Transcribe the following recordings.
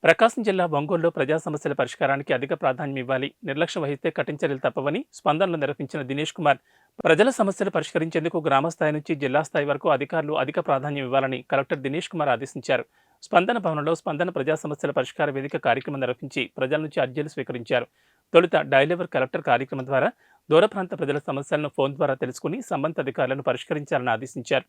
ప్రకాశం జిల్లా ఒంగోలులో ప్రజా సమస్యల పరిష్కారానికి అధిక ప్రాధాన్యం ఇవ్వాలి, నిర్లక్ష్యం వహిస్తే కఠిన చర్యలు తప్పవని స్పందనలు నిర్వహించిన దినేష్ కుమార్ ప్రజల సమస్యలు పరిష్కరించేందుకు గ్రామస్థాయి నుంచి జిల్లా స్థాయి వరకు అధికారులు అధిక ప్రాధాన్యం ఇవ్వాలని కలెక్టర్ దినేష్ కుమార్ ఆదేశించారు. స్పందన భవనంలో స్పందన ప్రజా సమస్యల పరిష్కార వేదిక కార్యక్రమం నిర్వహించి ప్రజల నుంచి అర్జీలు స్వీకరించారు. తొలుత డైలెవర్ కలెక్టర్ కార్యక్రమం ద్వారా దూర ప్రాంత ప్రజల సమస్యలను ఫోన్ ద్వారా తెలుసుకుని సంబంధిత అధికారులను పరిష్కరించాలని ఆదేశించారు.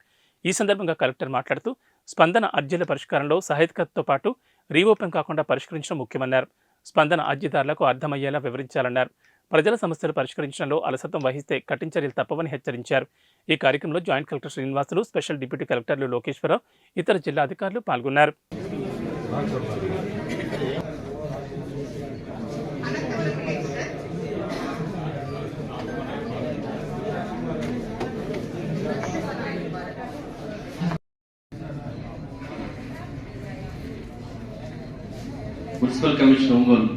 ఈ సందర్భంగా కలెక్టర్ మాట్లాడుతూ స్పందన అర్జీల పరిష్కారంలో సహాయకతతో పాటు రీఓపెన్ కాకుండా పరిష్కరించడం ముఖ్యమన్నారు. స్పందన అర్జీదారులకు అర్థమయ్యేలా వివరించాలన్నారు. ప్రజల సమస్యలు పరిష్కరించడంలో అలసత్వం వహిస్తే కఠిన చర్యలు తప్పవని హెచ్చరించారు. ఈ కార్యక్రమంలో joint collector Srinivasulu, special deputy కలెక్టర్లు లోకేశ్వరరావు, ఇతర జిల్లా అధికారులు పాల్గొన్నారు. మున్సిపల్ కమిషన్ ఒంగోలు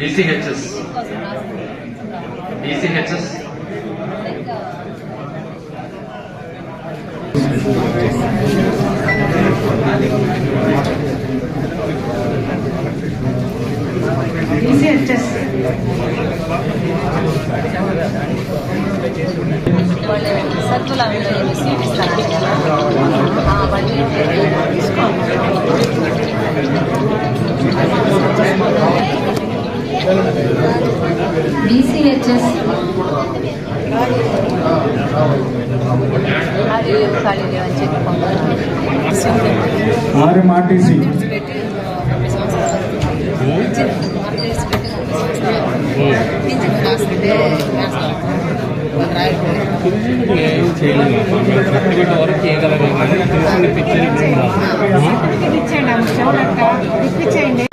DCHS సర్కుల సీట్ ఇస్తారు. DCHS అది ఖాళీ అని ఇప్పించండి.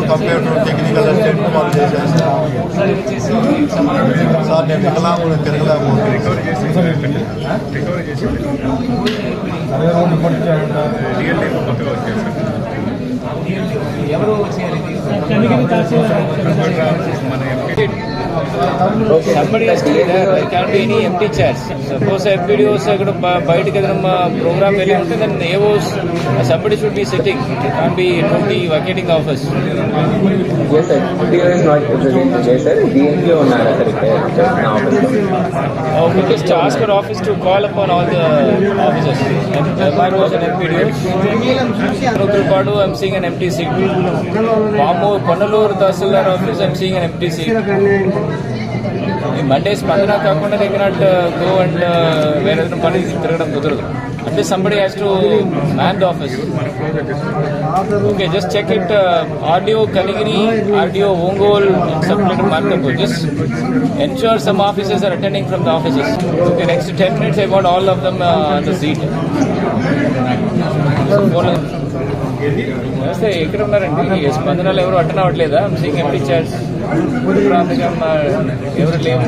కంప్యూటర్ టెక్నికల్ అసిస్టెంట్ వాళ్ళు చేసేస్తారు. సార్ నేను వికలాంగులు తిరగలేకపోతున్నాను. ఎవరు Somebody has to be there. There can't be any empty chairs. Suppose FPDOs బయటకి ఏదైనా ప్రోగ్రామ్ వెళ్ళి ఉంటే then AOs somebody should be sitting. It can't be totally vacating the office. Yes, sir. FPDO is not present today, sir. DNPO unnara sir ikkada na office. We just ask our office to call upon all the officers. MROs and MPDOs. Rupalpadu, I'm seeing an empty seat. Pannalur Tahsildar office, I'm seeing an empty seat. Monday Spandana కాకుండా they cannot go and వేరే ఏదైనా పని తిరగడం కుదరదు. Unless somebody has to man the office. Okay, just check it. RDO Kanigiri, RDO Ongole, and Sub-Collector Markapur. Just ensure some officers are attending from the offices. Okay, next 10 minutes I want all of them on the seat. నమస్తే, ఎక్కడ ఉన్నారండి? స్పందనలు ఎవరు attend అవ్వట్లేదా? Seeing empty chairs ఎవరు లేవు.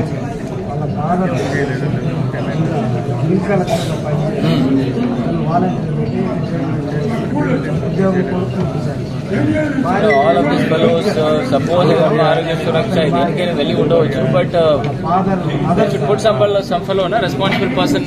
All of this fellows suppose ఆరోగ్య సురక్ష దేనికైనా వెళ్ళి ఉండవచ్చు, but should put some fellow responsible person